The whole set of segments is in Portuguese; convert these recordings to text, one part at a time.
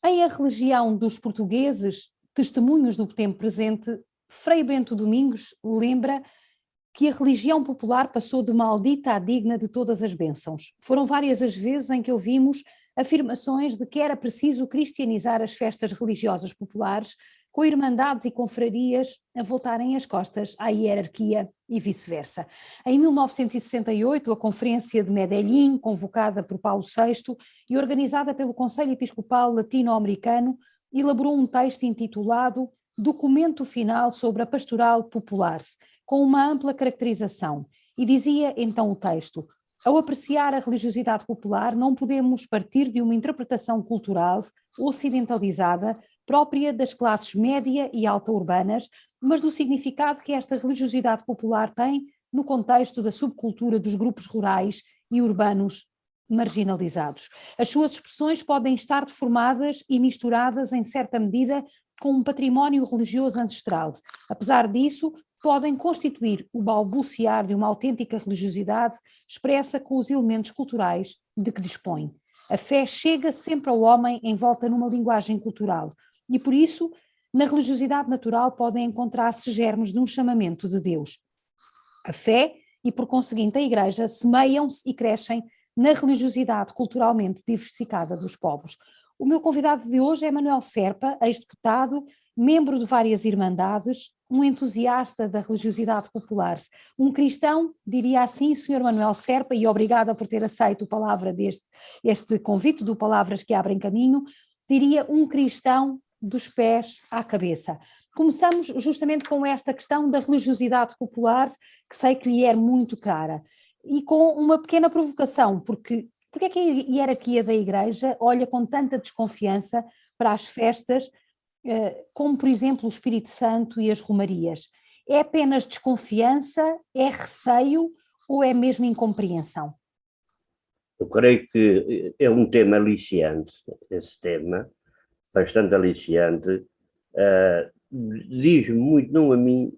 Em A Religião dos Portugueses, Testemunhos do Tempo Presente, Frei Bento Domingos lembra que a religião popular passou de maldita a digna de todas as bênçãos. Foram várias as vezes em que ouvimos afirmações de que era preciso cristianizar as festas religiosas populares, com irmandades e confrarias a voltarem as costas à hierarquia e vice-versa. Em 1968, a Conferência de Medellín, convocada por Paulo VI e organizada pelo Conselho Episcopal Latino-Americano, elaborou um texto intitulado Documento Final sobre a Pastoral Popular, com uma ampla caracterização, e dizia então o texto: ao apreciar a religiosidade popular, não podemos partir de uma interpretação cultural ocidentalizada própria das classes média e alta urbanas, mas do significado que esta religiosidade popular tem no contexto da subcultura dos grupos rurais e urbanos marginalizados. As suas expressões podem estar deformadas e misturadas em certa medida com um património religioso ancestral. Apesar disso, podem constituir o balbuciar de uma autêntica religiosidade expressa com os elementos culturais de que dispõe. A fé chega sempre ao homem envolta numa linguagem cultural e, por isso, na religiosidade natural podem encontrar-se germes de um chamamento de Deus. A fé e, por conseguinte, a Igreja semeiam-se e crescem na religiosidade culturalmente diversificada dos povos. O meu convidado de hoje é Manuel Serpa, ex-deputado, membro de várias irmandades, um entusiasta da religiosidade popular, um cristão, diria assim, Sr. Manuel Serpa, e obrigada por ter aceito este convite do Palavras que Abrem Caminho, diria um cristão dos pés à cabeça. Começamos justamente com esta questão da religiosidade popular, que sei que lhe é muito cara, e com uma pequena provocação, porque é que a hierarquia da Igreja olha com tanta desconfiança para as festas, como por exemplo o Espírito Santo e as romarias? É apenas desconfiança, é receio ou é mesmo incompreensão? Eu creio que é um tema aliciante, esse tema, bastante aliciante. Diz muito, não a mim,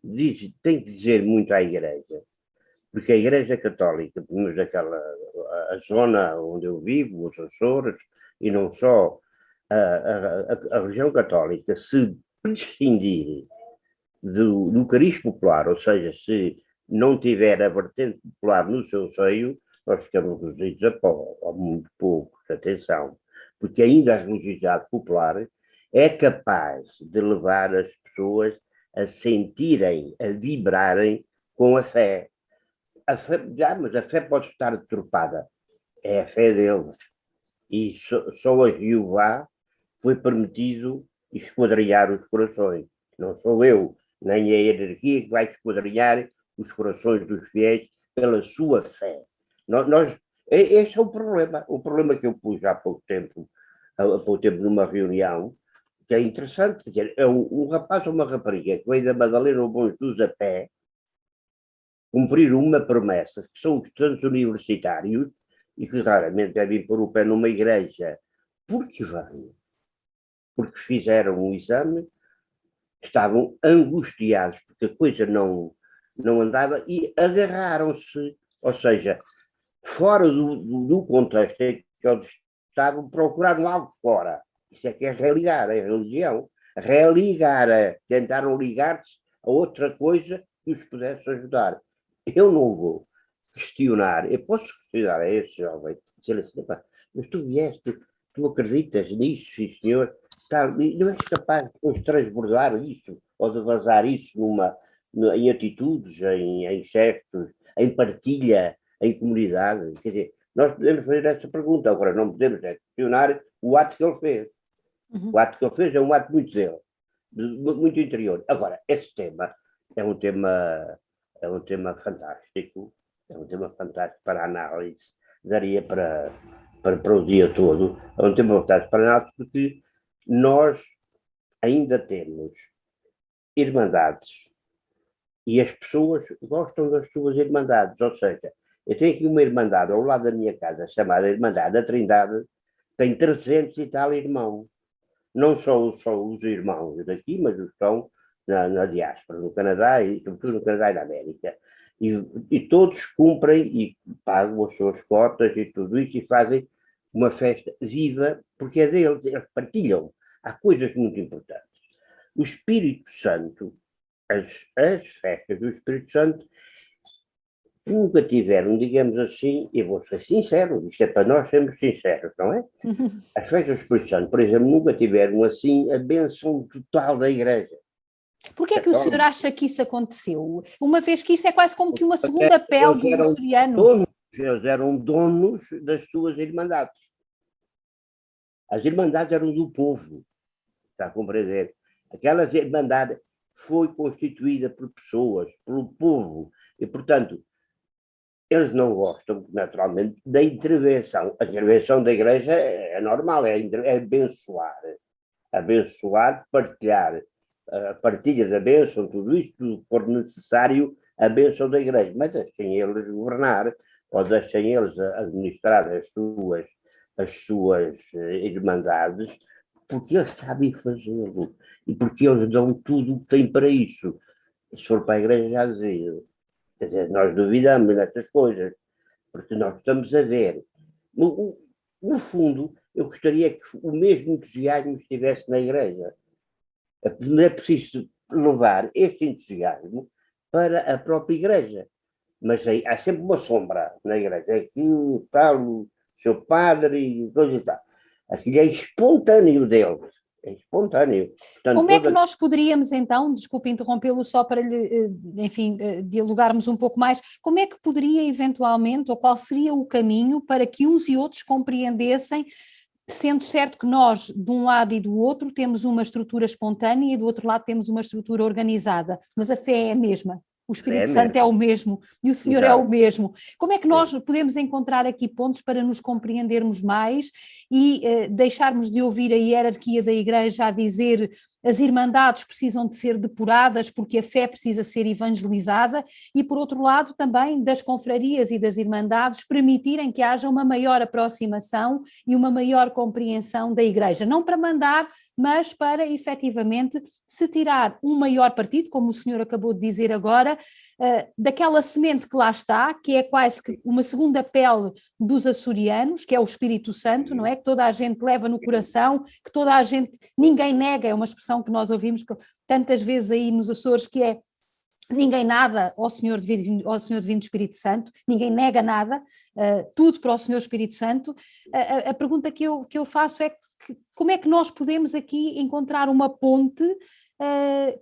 tem que dizer muito à Igreja, porque a Igreja Católica, pelo menos a zona onde eu vivo, os Açores, e não só, a religião católica, se prescindir do cariz popular, ou seja, se não tiver a vertente popular no seu seio, nós ficamos reduzidos a muito poucos, atenção, porque ainda a religiosidade popular é capaz de levar as pessoas a sentirem, a vibrarem com a fé. Mas a fé pode estar deturpada, é a fé deles. E só a Jeová foi permitido esquadrinhar os corações. Não sou eu, nem a hierarquia que vai esquadrinhar os corações dos fiéis pela sua fé. Esse é o problema que eu pus há pouco tempo numa reunião, que é interessante, quer dizer, é um rapaz ou uma rapariga que veio da Madalena ao Bom Jesus a pé, cumprir uma promessa, que são os estudantes universitários, e que raramente devem pôr o pé numa igreja, porque vêm, porque fizeram um exame, estavam angustiados, porque a coisa não andava, e agarraram-se, ou seja, fora do contexto em que eles estavam, procuraram algo fora. Isso é que é religar, é religião. Tentaram ligar-se a outra coisa que os pudesse ajudar. Eu não vou questionar, eu posso questionar a esse jovem, dizer assim, mas tu acreditas nisso, sim senhor, não és capaz de transbordar isso, ou de vazar isso em atitudes, em gestos, em partilha, em comunidade? Quer dizer, nós podemos fazer essa pergunta, agora não podemos questionar o ato que ele fez. Uhum. O ato que ele fez é um ato muito dele, muito interior. Agora, esse tema é um tema fantástico, para análise, daria para o dia todo, é um tema fantástico para análise, porque nós ainda temos irmandades e as pessoas gostam das suas irmandades, ou seja, eu tenho aqui uma irmandade ao lado da minha casa, chamada Irmandade da Trindade, tem 300 e tal irmãos, não só os irmãos daqui, mas os que estão na diáspora, no Canadá, e sobretudo no Canadá e na América. E todos cumprem e pagam as suas cotas e tudo isso, e fazem uma festa viva, porque é deles, eles partilham. Há coisas muito importantes. O Espírito Santo, as festas do Espírito Santo, nunca tiveram, digamos assim, eu vou ser sincero, isto é para nós sermos sinceros, não é? As festas do Espírito Santo, por exemplo, nunca tiveram assim a bênção total da Igreja. Por que é que o senhor acha que isso aconteceu? Uma vez que isso é quase como que uma segunda pele dos açorianos. Eles eram donos das suas irmandades. As irmandades eram do povo, está a compreender? Aquelas irmandades foi constituída por pessoas, pelo povo, e, portanto, eles não gostam, naturalmente, da intervenção. A intervenção da Igreja é normal, é abençoar, partilhar, a partilha da bênção, tudo isto, tudo que for necessário, a bênção da Igreja. Mas deixem eles governar, ou deixem eles administrar as suas irmandades, porque eles sabem fazê-lo, e porque eles dão tudo o que têm para isso. Se for para a Igreja, já dizia. Quer dizer, nós duvidamos nestas coisas, porque nós estamos a ver. No fundo, eu gostaria que o mesmo entusiasmo estivesse na Igreja. Não é preciso levar este entusiasmo para a própria Igreja. Mas aí, há sempre uma sombra na Igreja. Aquilo, tal, o seu padre, coisa e tal. Aquilo é espontâneo deles. É espontâneo. Portanto, como é que nós poderíamos então, desculpe interrompê-lo só para lhe, enfim, dialogarmos um pouco mais, como é que poderia eventualmente, ou qual seria o caminho para que uns e outros compreendessem, sendo certo que nós, de um lado e do outro, temos uma estrutura espontânea e do outro lado temos uma estrutura organizada, mas a fé é a mesma. O Espírito Santo é o mesmo e o Senhor é o mesmo. Como é que nós podemos encontrar aqui pontos para nos compreendermos mais e deixarmos de ouvir a hierarquia da Igreja a dizer as irmandades precisam de ser depuradas porque a fé precisa ser evangelizada e, por outro lado, também das confrarias e das irmandades permitirem que haja uma maior aproximação e uma maior compreensão da Igreja, não para mandar, mas para efetivamente se tirar um maior partido, como o senhor acabou de dizer agora, daquela semente que lá está, que é quase que uma segunda pele dos açorianos, que é o Espírito Santo, não é? Que toda a gente leva no coração, que toda a gente, ninguém nega, é uma expressão que nós ouvimos tantas vezes aí nos Açores, que é ninguém nada ao Senhor Divino Espírito Santo, ninguém nega nada, tudo para o Senhor Espírito Santo. A pergunta que eu faço é como é que nós podemos aqui encontrar uma ponte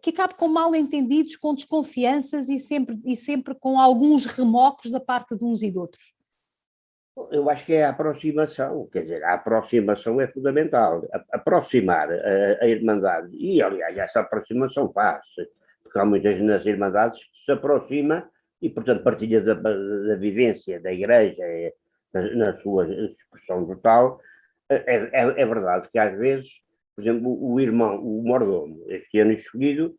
que acabe com mal-entendidos, com desconfianças e sempre com alguns remocos da parte de uns e de outros? Eu acho que é a aproximação, quer dizer, a aproximação é fundamental. Aproximar a Irmandade, e aliás, essa aproximação faz-se, porque há muitas nas Irmandades que se aproxima e, portanto, partilha da vivência da Igreja na sua expressão total. É verdade que às vezes, por exemplo, o irmão, o mordomo, este ano escolhido,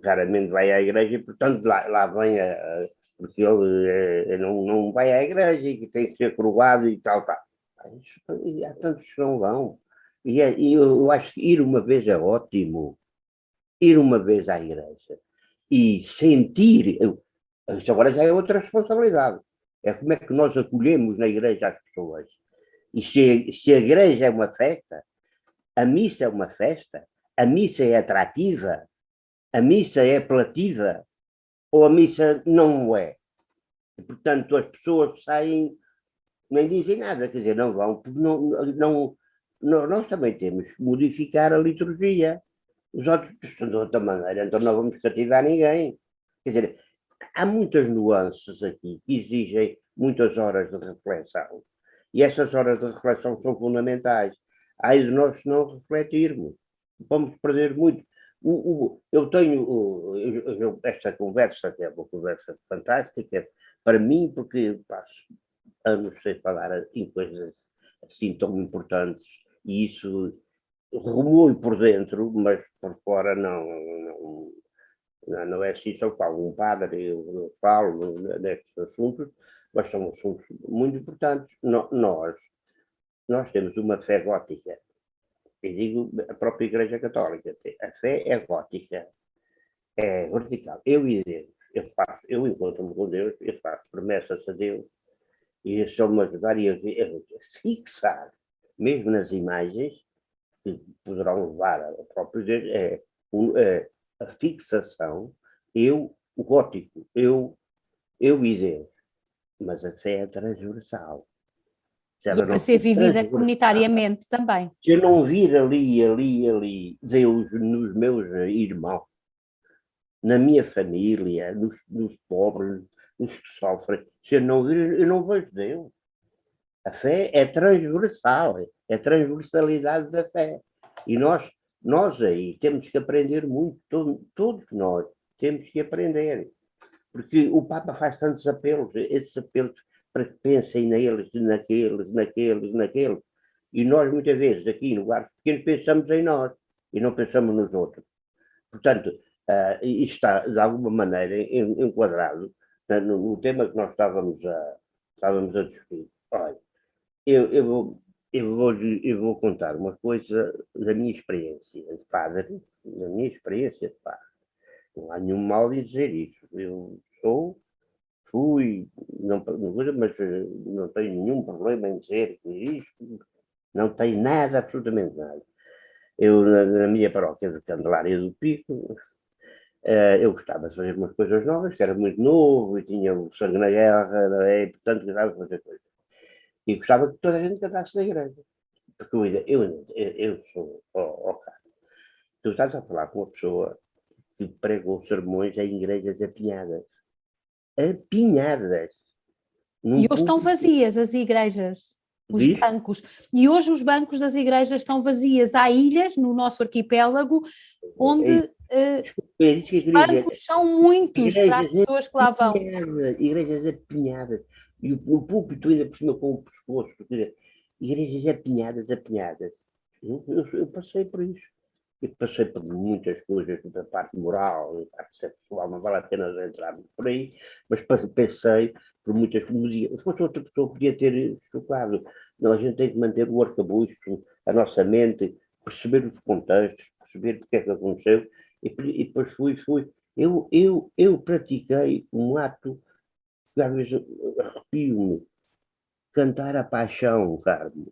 raramente vai à Igreja e, portanto, lá vem porque ele não vai à igreja e que tem que ser coroado e tal. Há tantos que não vão. E eu acho que ir uma vez é ótimo. Ir uma vez à igreja e sentir. Isso agora já é outra responsabilidade. É como é que nós acolhemos na igreja as pessoas. E se a igreja é uma festa, a missa é uma festa, a missa é atrativa, a missa é apelativa, ou a missa não é. E, portanto, as pessoas saem, nem dizem nada, quer dizer, não vão, porque nós também temos que modificar a liturgia. Os outros estão de outra maneira, então não vamos cativar ninguém. Quer dizer, há muitas nuances aqui que exigem muitas horas de reflexão. E essas horas de reflexão são fundamentais. Ai de nós se não refletirmos. Vamos perder muito. Eu tenho esta conversa, que é uma conversa fantástica, para mim, porque passo anos sem falar em coisas assim tão importantes, e isso remui por dentro, mas por fora não é assim. Sou Paulo, um padre, eu falo nestes assuntos, mas são assuntos muito importantes. Nós temos uma fé gótica, e digo a própria Igreja Católica, a fé é gótica, é vertical. Eu e Deus, eu encontro-me com Deus, eu faço promessas a Deus, E isso é-me ajudar a fixar, mesmo nas imagens, que poderão levar ao próprio Deus, é a fixação, o gótico, eu e Deus. Mas a fé é transversal. Se E ela é para não ser for vivida transversal, comunitariamente também. se eu não vir ali, Deus nos meus irmãos, na minha família, nos pobres, nos que sofrem, se eu não vir, eu não vejo Deus. A fé é transversal, é a transversalidade da fé. E nós aí temos que aprender muito, todos nós temos que aprender. Porque o Papa faz tantos apelos, esses apelos para que pensem neles, naqueles. E nós, muitas vezes, aqui no Guarda Pequeno, pensamos em nós e não pensamos nos outros. Portanto, isto está, de alguma maneira, enquadrado no tema que nós estávamos a discutir. Olha, eu vou contar uma coisa da minha experiência de padre, da minha experiência de padre. Não há nenhum mal em dizer isso. Eu fui, não, mas não tenho nenhum problema em dizer que isto, não tem nada, absolutamente nada. Eu, na minha paróquia de Candelária do Pico, eu gostava de fazer umas coisas novas, que era muito novo e tinha o sangue na guerra, e portanto gostava de fazer coisas. E gostava que toda a gente cantasse na igreja. Porque eu sou, cara, tu estás a falar com uma pessoa que pregou sermões em igrejas apinhadas. Apinhadas. E Num hoje estão púlpito. vazias as igrejas, os Diz? bancos. E hoje os bancos das igrejas estão vazias. Há ilhas no nosso arquipélago onde É isso que eu os queria dizer. bancos são muitos para as Igrejas pessoas que lá vão. apinhadas, igrejas apinhadas. E o púlpito ainda por cima com o pescoço. Quer dizer, igrejas apinhadas. Eu passei por isso. Eu passei por muitas coisas da parte moral, da parte sexual, não vale a pena entrar por aí, mas pensei por muitas coisas. Se fosse outra pessoa, podia ter chocado. Não, a gente tem que manter o arcabouço, a nossa mente, perceber os contextos, perceber o que é que aconteceu, e depois fui. Eu pratiquei um ato que às vezes arrepio-me, cantar a paixão, Carmo,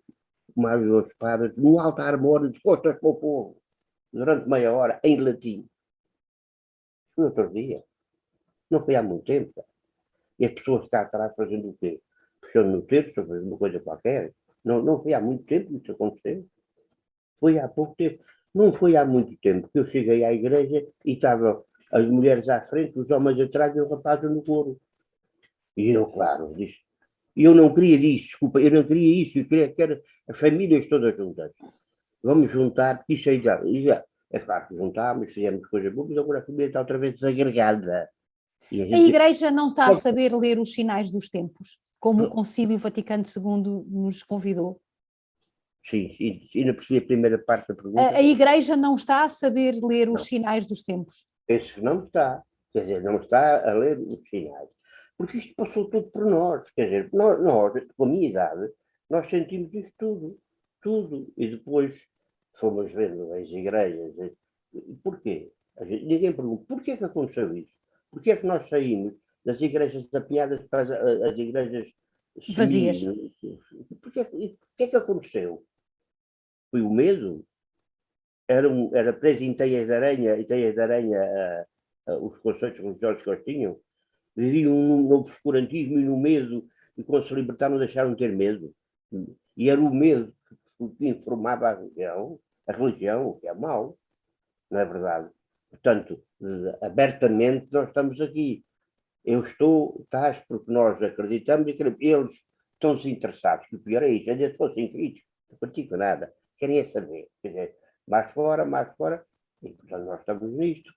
mais os padres, no altar mora de costas para o povo durante meia hora, em latim. Foi outro dia. Não foi há muito tempo. E as pessoas cá atrás fazendo o quê? Puxando no terço, fazendo uma coisa qualquer. Não foi há muito tempo que isso aconteceu. Foi há pouco tempo. Não foi há muito tempo que eu cheguei à igreja e estavam as mulheres à frente, os homens atrás e o rapaz no coro. E eu, claro, disse. E eu não queria disso, desculpa, eu não queria isso, eu queria que as famílias todas juntas. Vamos juntar, porque isso aí já é claro que juntámos, fizemos coisas boas, mas agora a família está outra vez desagregada. E a A gente. igreja não está a saber ler os sinais dos tempos, como o Concílio Vaticano II nos convidou. Sim, ainda percebi a primeira parte da pergunta. A igreja não está a saber ler os Não, sinais dos tempos. penso que não está. Quer dizer, não está a ler os sinais. Porque isto passou tudo por nós. Quer dizer, nós, com a minha idade, nós sentimos isto tudo. Tudo. E depois fomos vendo as igrejas. E porquê? Ninguém pergunta, porquê é que aconteceu isso? Porquê é que nós saímos das igrejas apinhadas para as igrejas Vazias. semi... Porquê é que aconteceu? Foi o medo? Era preso em teias de aranha os conceitos religiosos que eles tinham? Viviam no obscurantismo e no medo, e quando se libertaram deixaram de ter medo. E era o medo que informava a religião, que é mau, não é verdade? Portanto, abertamente nós estamos aqui. Eu estou, estás, porque nós acreditamos e eles estão desinteressados, que o pior é isso, ainda se fossem críticos, não praticam nada, querem é saber, quer dizer, mais fora, e portanto nós estamos nisto,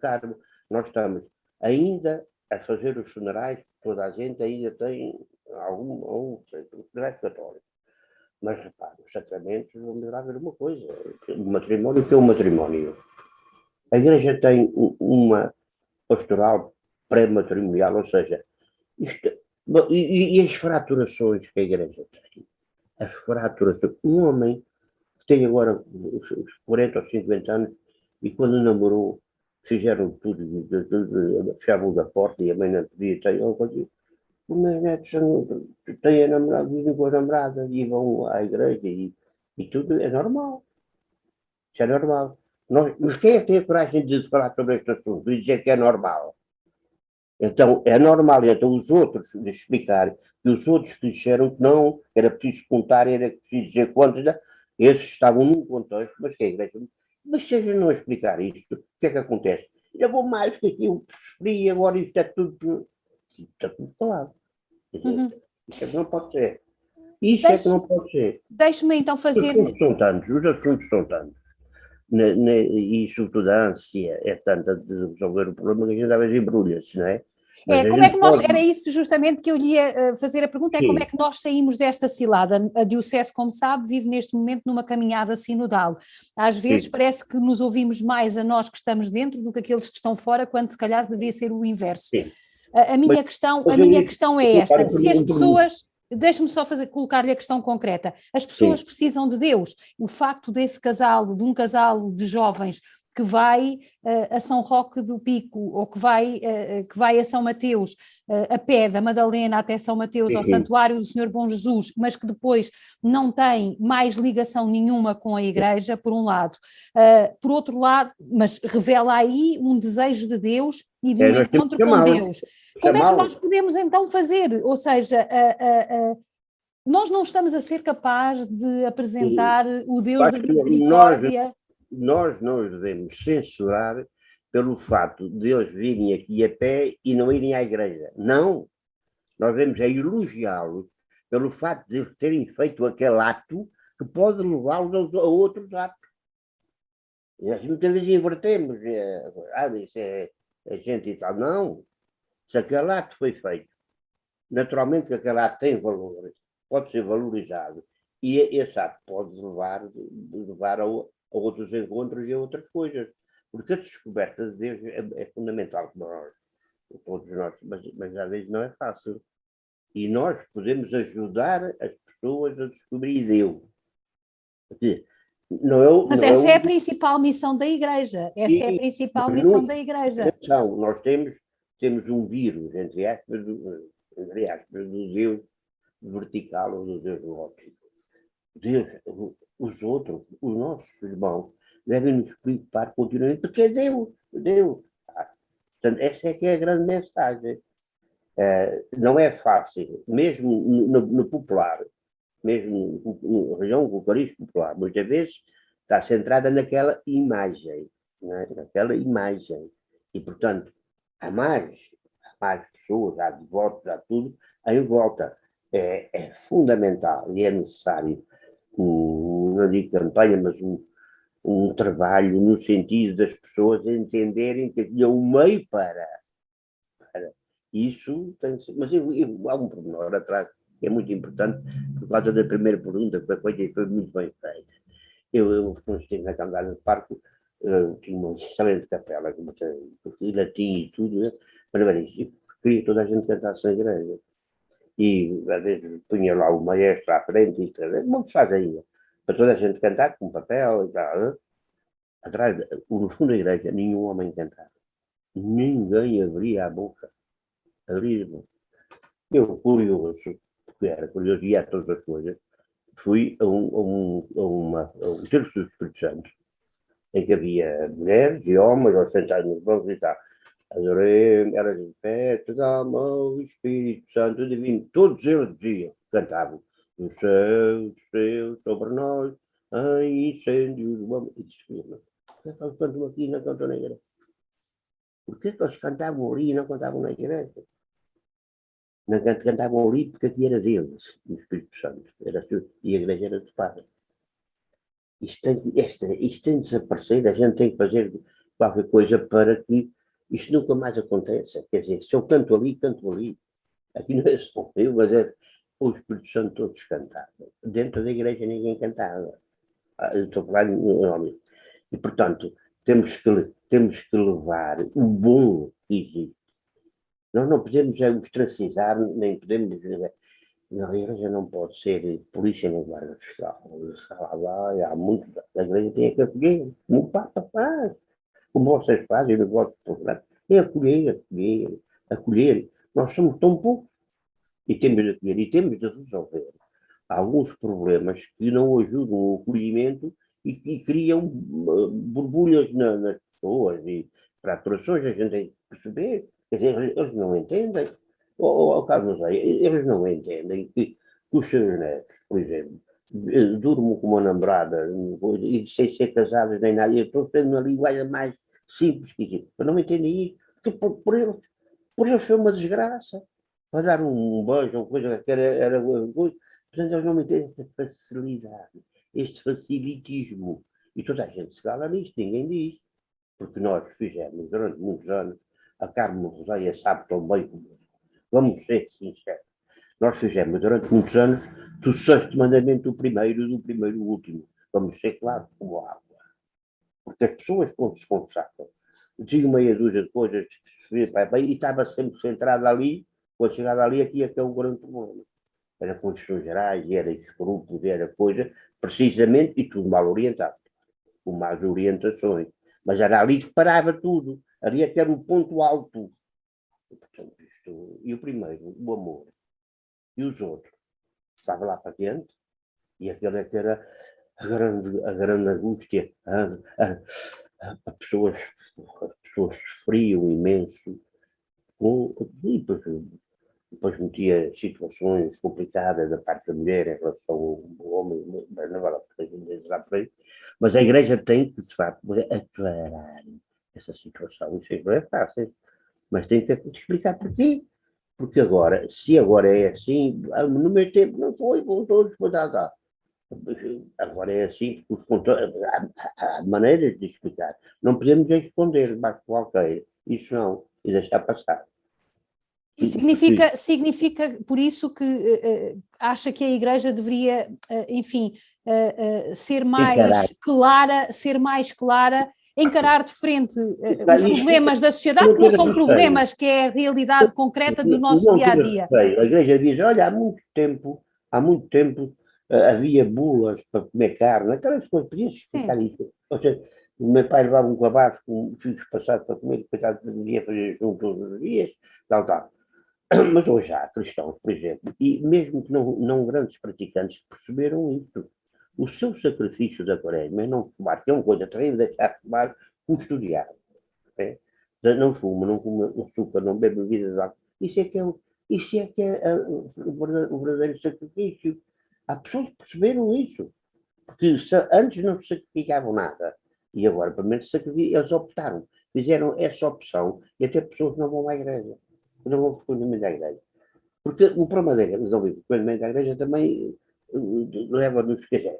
Carmo, nós estamos ainda a fazer os funerais, toda a gente ainda tem algum funerais católicos. Mas repare, os sacramentos vão melhorar ver uma coisa, o matrimónio que é um matrimónio. A igreja tem uma pastoral pré-matrimonial, ou seja, isto, e as fraturações que a igreja tem? As fraturações. Um homem que tem agora os 40 ou 50 anos e quando namorou fizeram tudo, fechavam da porta e a mãe não podia ter. os meus netos têm a namorada, vivem com a namorada e vão à igreja e tudo, é normal. Isso é normal. Mas quem é que tem a coragem de falar sobre este assunto e dizer que é normal? Então, é normal, então os outros, de explicar, que os outros que disseram que não, era preciso contar, era preciso dizer quantos, esses estavam num contexto, mas que a igreja. Mas se a gente não explicar isto, o que é que acontece? Eu vou mais que aquilo que sofri, agora isto é tudo. Está tudo falado. Uhum. Isso é que não pode ser. Isso é que não pode ser. Deixe-me então Os fazer. assuntos são tantos, os assuntos são tantos. E sobretudo a ânsia é tanta de resolver o problema que a gente às vezes embrulha-se, não é? Mas a Como é que gente nós, pode. era isso justamente que eu lhe ia fazer a pergunta, é como é Sim, que nós saímos desta cilada? A Diocese, como sabe, vive neste momento numa caminhada sinodal. Às vezes sim. parece que nos ouvimos mais a nós que estamos dentro do que aqueles que estão fora, quando se calhar deveria ser o inverso. Sim. A Mas, minha questão, a mas eu minha ia questão é colocar esta: a se as pergunta. pessoas, deixe-me só colocar-lhe a questão concreta, as pessoas Sim, precisam de Deus. O facto desse casal, de um casal de jovens que vai a São Roque do Pico ou que vai a São Mateus a pé da Madalena até São Mateus ao sim, Santuário do Senhor Bom Jesus, mas que depois não tem mais ligação nenhuma com a Igreja, por um lado. Por outro lado, mas revela aí um desejo de Deus e de um nós temos encontro que com chamá-lo. Deus. Como é que nós Chamá-lo. podemos então fazer? Ou seja, nós não estamos a ser capazes de apresentar o Deus da Acho que nós, misericórdia. nós não os devemos censurar pelo fato de eles virem aqui a pé e não irem à igreja. Não. Nós devemos é elogiá-los pelo fato de eles terem feito aquele ato que pode levá-los a outros atos. E nós muitas vezes invertemos. Isso é gente e tal. Não. Se aquele ato foi feito, naturalmente que aquele ato tem valor, pode ser valorizado. E esse ato pode levar a outros encontros e a outras coisas. Porque a descoberta de Deus é fundamental para nós, todos nós, mas às vezes não é fácil. E nós podemos ajudar as pessoas a descobrir Deus. Não é, Mas não é essa é a um. principal missão da Igreja. Essa é a E, principal mas missão não, da Igreja. atenção, nós temos um vírus, entre aspas, do Deus vertical ou do Deus lógico. Deus, os outros, os nossos irmãos, devem nos preocupar continuamente, porque é Deus, Deus. Portanto, essa é que é a grande mensagem. Não é fácil, mesmo no popular, mesmo na região eucarística popular, muitas vezes está centrada naquela imagem, né? Naquela imagem. E, portanto, há mais pessoas, há devotos, há tudo em volta. É fundamental e é necessário, não digo campanha, mas um trabalho no sentido das pessoas entenderem que aquilo é um meio para. Isso tem que ser. Mas há um pormenor atrás que é muito importante, por causa da primeira pergunta, que foi muito bem feita. Eu quando estive na Candada de Parque, tinha uma excelente capela, com latim e tudo, né? Mas era isso. Eu queria que toda a gente cantasse na igreja. E às vezes punha lá o maestro à frente, e como se faz ainda, para toda a gente cantar com papel e tal. Né? Atrás, no fundo da igreja, nenhum homem cantava. Ninguém abria a boca. Abria a boca. Eu, curioso, porque era curioso e a todas as coisas, fui a um terço do Espírito Santo, em que havia mulheres e homens aos sentados nos bancos e tal. Adorei, elas de pé, te dá a mão, o Espírito Santo divino. Todos eles diziam, cantavam, do céu, sobre nós, em incêndio do amor. E disse, por que eles cantam aqui e não cantam na igreja? Por que eles cantavam ali e não cantavam na igreja? Não cantavam ali porque aqui era deles, o Espírito Santo. E a igreja era de padre. Isto tem de desaparecer, a gente tem que fazer qualquer coisa para que isto nunca mais aconteça. Quer dizer, se eu canto ali, canto ali. Aqui não é só eu, mas é o Espírito Santo todos cantavam. Dentro da igreja ninguém cantava. Eu estou a falar normalmente. E, portanto, temos que levar o bom que existe. Nós não podemos ostracizar, nem podemos. A igreja não pode ser polícia nem guarda fiscal. Há muitos. A igreja tem que acolher, como o Papa faz, como vocês fazem no vosso programa. É acolher, acolher, acolher. Nós somos tão poucos. E temos de acolher, e temos de resolver alguns problemas que não ajudam o acolhimento e criam borbulhas nas pessoas e fraturações, a gente tem que perceber, quer dizer, eles não entendem, ou Carlos, eles não entendem que os seus netos, por exemplo, durmam com uma namorada e sem ser casados nem nada, eu estou sendo uma linguagem mais simples que isso, mas não entendem isso, porque por eles foi uma desgraça, para dar um beijo, uma coisa que era coisa. Portanto, eles não entendem esta facilidade, este facilitismo. E toda a gente se cala nisto, ninguém diz. Porque nós fizemos durante muitos anos, a Carmen Roseia sabe tão bem como eu. Vamos ser sinceros. Nós fizemos durante muitos anos do sexto mandamento o primeiro e do primeiro o último. Vamos ser claros como água. Porque as pessoas, quando se confessavam, diziam meia dúzia de coisas e estava sempre centrada ali, quando chegava ali, aqui é que é o grande problema. Era condições gerais, era escrúpulos, era coisa, precisamente, e tudo mal orientado, com más orientações. Mas era ali que parava tudo, ali é que era o ponto alto. E, portanto, e o primeiro, o amor, e os outros, estava lá para dentro, e aquele é que era a grande angústia, a pessoas sofriam imenso, e depois metia situações complicadas da parte da mulher em relação ao homem, mas não vale a pena dizer por aí. Mas a Igreja tem que, de facto, aclarar essa situação. Isso não é fácil, mas tem que explicar porquê. Porque agora, se agora é assim, no meu tempo não foi, com todos, agora é assim, há maneiras de explicar. Não podemos responder debaixo de qualquer, isso não, e deixar passar. E significa, por isso, que acha que a Igreja deveria, enfim, ser mais clara, encarar de frente os problemas da sociedade, que não são problemas, que é a realidade concreta do nosso dia a dia. A Igreja diz, olha, há muito tempo havia bulas para comer carne, aquelas coisas, podias explicar isso. Ou seja, o meu pai levava um cabaz com filhos passados para comer, coitado, podia fazer junto todos os dias, tal. Mas hoje há cristãos, por exemplo, e mesmo que não grandes praticantes, perceberam isto. O seu sacrifício da quaresma é não fumar, que é uma coisa terrível, deixar de fumar custodiado. É? Não fuma, não come açúcar, não bebe bebidas de álcool. Isso é que é o verdadeiro sacrifício. Há pessoas que perceberam isso. Porque antes não se sacrificavam nada. E agora, pelo menos, eles optaram. Fizeram essa opção e até pessoas que não vão à igreja. Não vão frequentemente à igreja. Porque o problema da igreja, não frequentemente à igreja, também leva-nos, quer dizer,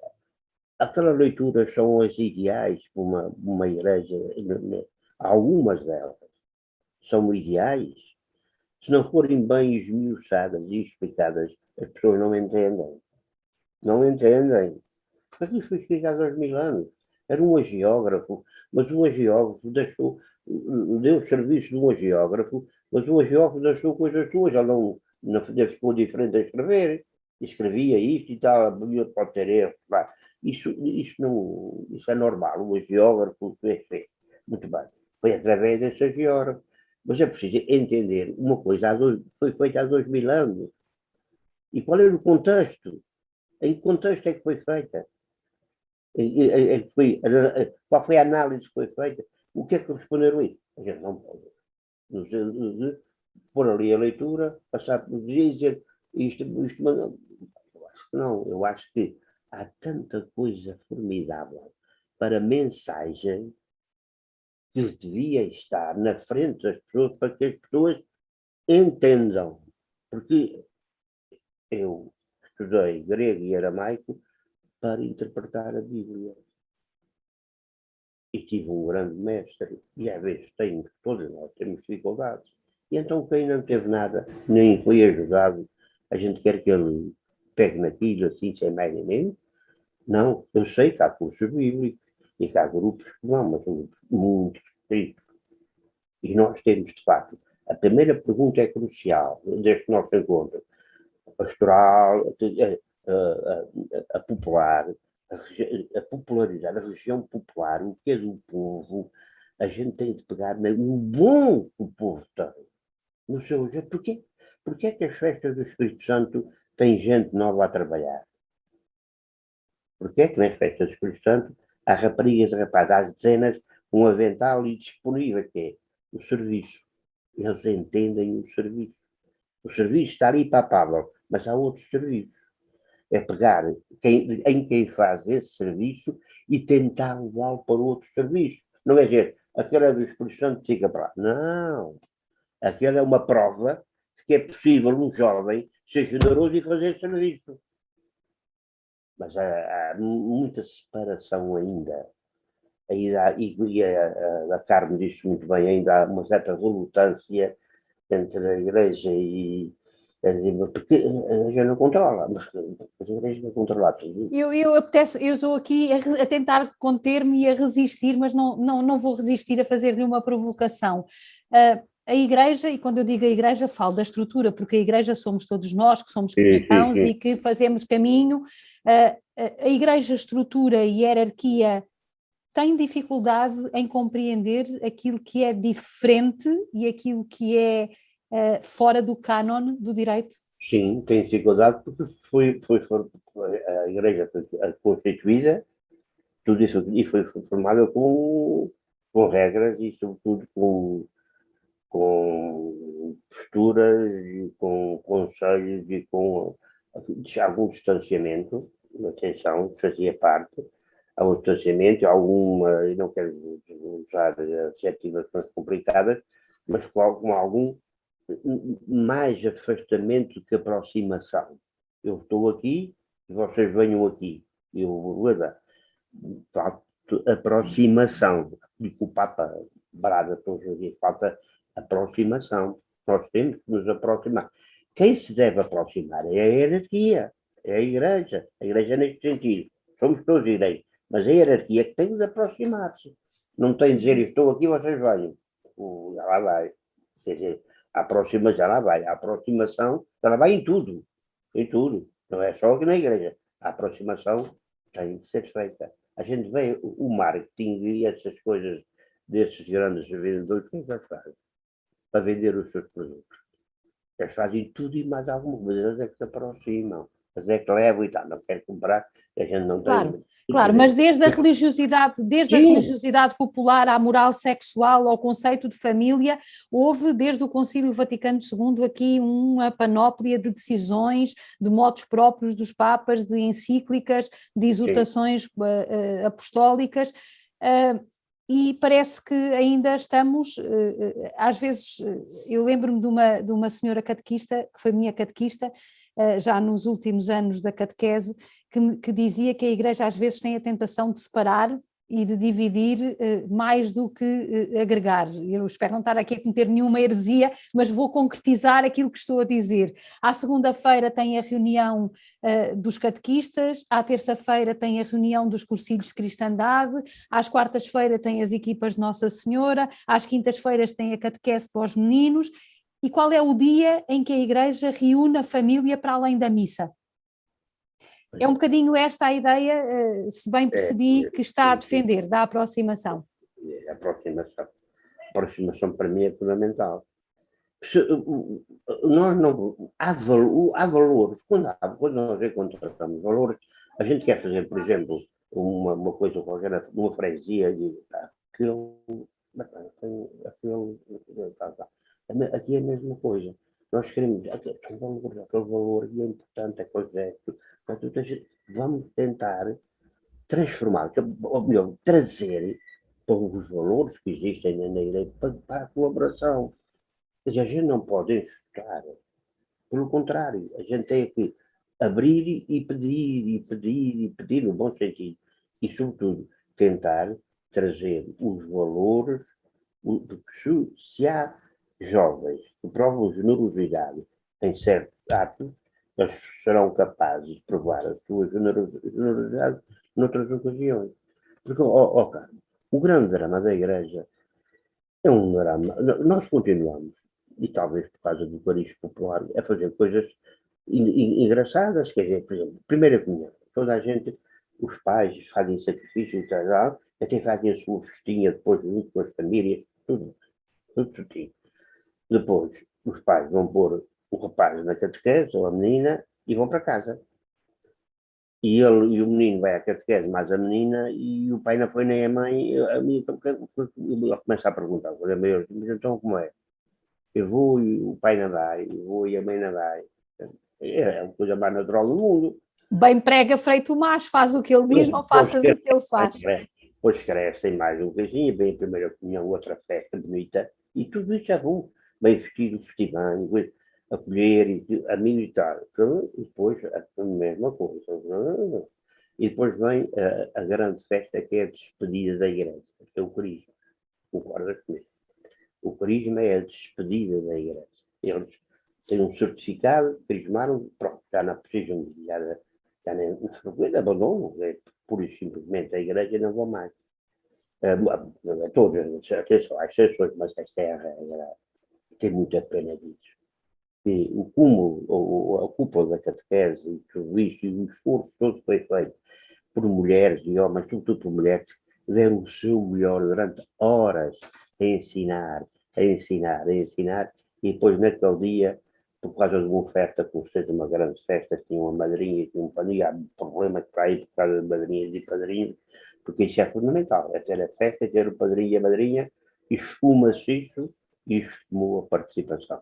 aquelas leituras são as ideais para uma igreja, algumas delas são ideais, se não forem bem esmiuçadas e explicadas, as pessoas não entendem. Não entendem. Porque isso foi escrito há 2000 anos. Era um agiógrafo, mas o agiógrafo deu serviço de um agiógrafo, mas o agiógrafo deixou coisas suas, ele não ficou diferente a escrever, escrevia isto e tal, pode ter erro, isso é normal, o agiógrafo fez. Muito bem. Foi através desse agiógrafo. Mas é preciso entender uma coisa, foi feita há 2000 anos. E qual era o contexto? Em que contexto é que foi feita? Qual foi a análise que foi feita? O que é que responderam a isso? A gente não pode pôr ali a leitura, passar por dia e dizer isto, mas eu acho que não. Eu acho que há tanta coisa formidável para mensagem que devia estar na frente das pessoas para que as pessoas entendam. Porque eu estudei grego e aramaico para interpretar a Bíblia. E tive um grande mestre, e às vezes todos nós temos dificuldades. E então quem não teve nada, nem foi ajudado, a gente quer que ele pegue naquilo assim, sem mais nem menos. Não, eu sei que há cursos bíblicos e que há grupos que não, mas são grupos muito estritos. E nós temos, de facto, a primeira pergunta é crucial deste nosso encontro. A pastoral, a popular, a popularizar, a região popular, o que é do povo, a gente tem de pegar no bom que o povo tem. No seu jeito, porque Porquê é que as festas do Espírito Santo têm gente nova a trabalhar? Porquê é que nas festas do Espírito Santo há raparigas e rapazes, há dezenas, um avental e disponível, que é o serviço. Eles entendem o serviço. O serviço está ali papável, mas há outros serviços. É pegar em quem faz esse serviço e tentar levá-lo para outro serviço. Não é dizer, aquela do Espírito Santo fica para lá. Não. Aquela é uma prova de que é possível um jovem ser generoso e fazer serviço. Mas há muita separação ainda. A Carmen disse muito bem, ainda há uma certa relutância entre a Igreja e porque a Igreja não controla, mas a Igreja não controla tudo. Eu estou aqui a tentar conter-me e a resistir, mas não vou resistir a fazer-lhe uma provocação. A Igreja, e quando eu digo a Igreja, falo da estrutura, porque a Igreja somos todos nós que somos cristãos e que fazemos caminho. A Igreja, estrutura e hierarquia tem dificuldade em compreender aquilo que é diferente e aquilo que é fora do cânon do direito? Sim, tem dificuldade porque a Igreja foi constituída, tudo isso e foi formada com regras e, sobretudo, com posturas e com conselhos e com algum distanciamento. Atenção, fazia parte. Há um distanciamento, alguma, e não quero usar adjetivas complicadas, mas com algum mais afastamento que aproximação. Eu estou aqui, vocês venham aqui. Eu vou dar aproximação. E o Papa brada todos os dias, falta aproximação. Nós temos que nos aproximar. Quem se deve aproximar é a hierarquia, é a Igreja. A Igreja neste sentido. Somos todos igrejas. Mas a hierarquia que tem de aproximar-se. Não tem de dizer, estou aqui, vocês venham. Já lá vai. Quer dizer, a aproximação já lá vai. A aproximação já lá vai em tudo. Em tudo. Não é só aqui na Igreja. A aproximação tem de ser feita. A gente vê o marketing e essas coisas desses grandes vendedores, o que é que eles fazem? Para vender os seus produtos. Eles fazem tudo e mais alguma coisa, eles é que se aproximam, eles é que levam e tal, não quero comprar, a gente não Claro, tem. claro, mas desde a Sim, religiosidade popular à moral sexual, ao conceito de família, houve desde o Concílio Vaticano II aqui uma panóplia de decisões, de motos próprios dos papas, de encíclicas, de sim, exortações apostólicas, e parece que ainda estamos, às vezes, eu lembro-me de uma senhora catequista, que foi minha catequista, já nos últimos anos da catequese, que dizia que a Igreja às vezes tem a tentação de separar e de dividir mais do que agregar. Eu espero não estar aqui a cometer nenhuma heresia, mas vou concretizar aquilo que estou a dizer. À segunda-feira tem a reunião dos catequistas, à terça-feira tem a reunião dos cursilhos de cristandade, às quartas-feiras tem as equipas de Nossa Senhora, às quintas-feiras tem a catequese para os meninos. E qual é o dia em que a Igreja reúne a família para além da missa? É um bocadinho esta a ideia, se bem percebi, que está a defender, da aproximação. A aproximação. A aproximação para mim é fundamental. Nós não, há valores, quando nós encontramos valores, a gente quer fazer, por exemplo, uma coisa qualquer, uma freguesia, e aqui é a mesma coisa. Nós queremos aquele valor e é importante, é correto. Vamos tentar transformar, ou melhor, trazer para os valores que existem na igreja para a colaboração. Mas a gente não pode enxugar. Pelo contrário, a gente tem que abrir e pedir, e pedir, e pedir, no bom sentido. E, sobretudo, tentar trazer os valores, porque se há jovens que provam generosidade em certos atos, eles serão capazes de provar a sua generosidade noutras ocasiões. Porque, Carlos, o grande drama da Igreja é um drama. Nós continuamos, e talvez por causa do Paris popular, a fazer coisas engraçadas, quer dizer, por exemplo, primeira comunhão, toda a gente, os pais fazem sacrifícios, até fazem a sua festinha depois junto com as famílias, tudo certinho. Depois, os pais vão pôr o rapaz na catequese, ou a menina, e vão para casa. E ele e o menino vai à catequese, mais a menina, e o pai não foi nem a mãe, a menina, então, ele começa a perguntar, mas então como é? Eu vou e o pai não vai, eu vou e a mãe não vai. É a coisa mais natural do mundo. Bem prega feito Tomás, faz o que ele diz, não faças o que ele faz. Depois crescem mais um beijinho, vem a primeira comunhão, outra festa bonita, e tudo isso é bom. Bem vestido, festival, acolher, amigos e tal. E depois a mesma coisa. E depois vem a grande festa, que é a despedida da igreja, que é o Crisma. Concordas comigo? O Crisma é a despedida da igreja. Eles têm um certificado, crismaram, pronto, já não precisam, já nem frequentam, abandonam, pura e simplesmente a igreja não vão mais. Não é todas, atenção, há exceções, mas esta é a regra. Tem muita pena disso. E o cúmulo, a culpa da catequese e tudo isso, e o esforço todo foi feito por mulheres e homens, sobretudo por mulheres, deram o seu melhor durante horas a ensinar, a ensinar, a ensinar, e depois naquele dia, por causa de uma oferta, como se de uma grande festa, tinha uma madrinha e tinha um padrinho, há problemas para ir por causa de madrinhas e padrinhos, porque isso é fundamental, é ter a festa, ter o padrinho e a madrinha, e esfuma-se isso, e esfumou a participação.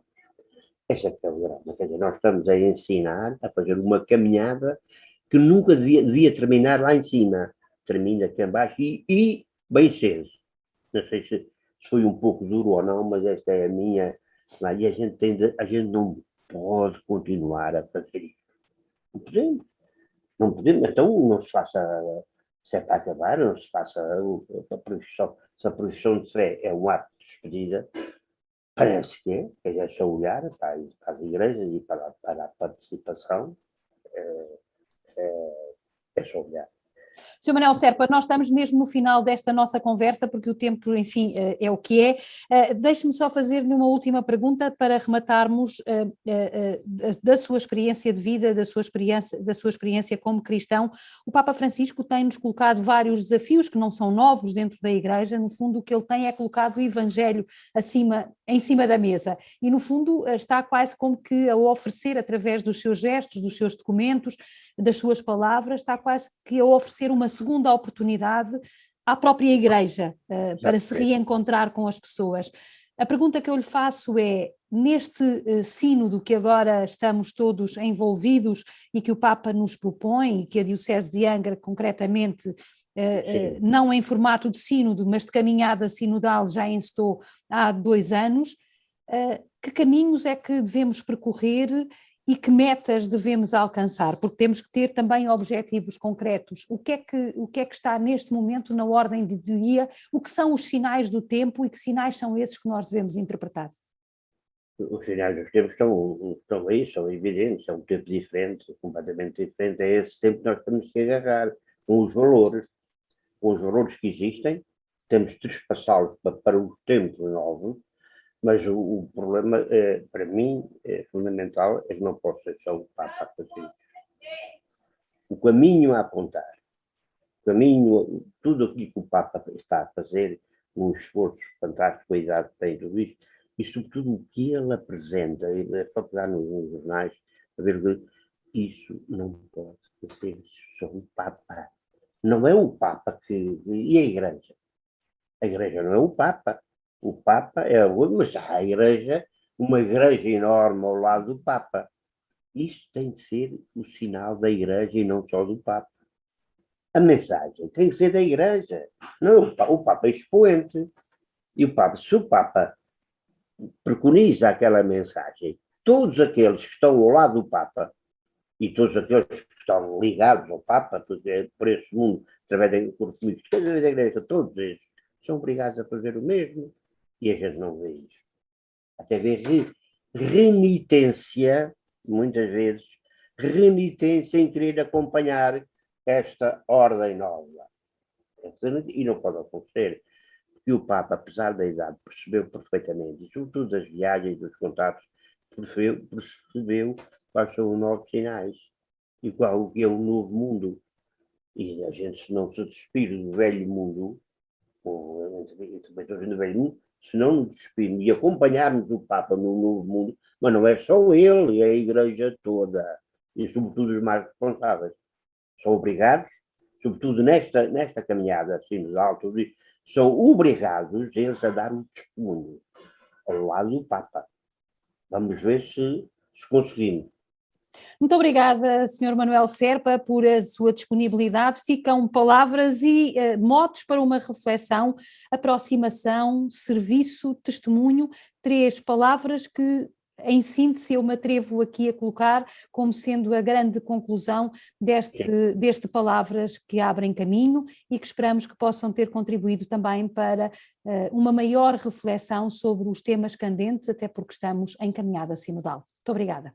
Esse é que é o drama, quer dizer, nós estamos a ensinar, a fazer uma caminhada que nunca devia terminar lá em cima, termina aqui embaixo e bem cedo. Não sei se foi um pouco duro ou não, mas esta é a minha, e a gente não pode continuar a fazer isso. Não podemos, não podemos, então não se faça, se é para acabar, não se faça a profissão, se a profissão de fé é um ato de despedida, parece que é só olhar para as igrejas e para a participação, é só olhar. Sr. Manuel Serpa, nós estamos mesmo no final desta nossa conversa, porque o tempo, enfim, é o que é. Deixe-me só fazer-lhe uma última pergunta para rematarmos da sua experiência de vida, da sua experiência como cristão. O Papa Francisco tem-nos colocado vários desafios que não são novos dentro da Igreja. No fundo, o que ele tem é colocado o Evangelho em cima da mesa e, no fundo, está quase como que a oferecer, através dos seus gestos, dos seus documentos, das suas palavras, está quase que a oferecer uma segunda oportunidade à própria Igreja para se reencontrar com as pessoas. A pergunta que eu lhe faço é, neste sínodo que agora estamos todos envolvidos e que o Papa nos propõe, e que a Diocese de Angra concretamente, não em formato de sínodo, mas de caminhada sinodal já encetou há 2 anos, que caminhos é que devemos percorrer e que metas devemos alcançar? Porque temos que ter também objetivos concretos. O que é que está neste momento na ordem do dia? O que são os sinais do tempo e que sinais são esses que nós devemos interpretar? Os sinais dos tempos estão aí, são evidentes, é um tempo diferente, completamente diferente, é esse tempo que nós temos que agarrar, com os valores que existem, temos de trespassá-los para os tempos novos, mas o problema, para mim, é fundamental, é que não posso ser só o Papa a fazer isso. O caminho a apontar, tudo aquilo que o Papa está a fazer, um esforço fantástico, a idade que tem, tudo isto, e sobretudo o que ele apresenta, é só pegar nos jornais, a ver, isso não pode ser só o Papa. Não é o Papa que... E a Igreja? A Igreja não é o Papa. O Papa é mas há a Igreja, uma Igreja enorme ao lado do Papa. Isso tem de ser o sinal da Igreja e não só do Papa. A mensagem tem que ser da Igreja. Não, o Papa é expoente. E se o Papa preconiza aquela mensagem, todos aqueles que estão ao lado do Papa e todos aqueles que estão ligados ao Papa, porque por esse mundo, através da Igreja, todos eles são obrigados a fazer o mesmo e a gente não vê isso. Até ver renitência, muitas vezes, renitência em querer acompanhar esta ordem nova. E não pode acontecer, porque o Papa, apesar da idade, percebeu perfeitamente, e sobretudo das viagens, dos contatos, percebeu quais são os novos sinais e qual o que é o novo mundo. E a gente, se não se despir do velho mundo, também estou vendo o velho mundo, se não nos despirmos e acompanharmos o Papa no Novo Mundo, mas não é só ele, é a Igreja toda, e sobretudo os mais responsáveis. São obrigados, sobretudo nesta caminhada sinodal, são obrigados eles a dar o testemunho ao lado do Papa. Vamos ver se conseguimos. Muito obrigada, Sr. Manuel Serpa, por a sua disponibilidade. Ficam palavras e motes para uma reflexão, aproximação, serviço, testemunho, 3 palavras que, em síntese, eu me atrevo aqui a colocar como sendo a grande conclusão deste palavras que abrem caminho e que esperamos que possam ter contribuído também para uma maior reflexão sobre os temas candentes, até porque estamos em caminhada sinodal. Muito obrigada.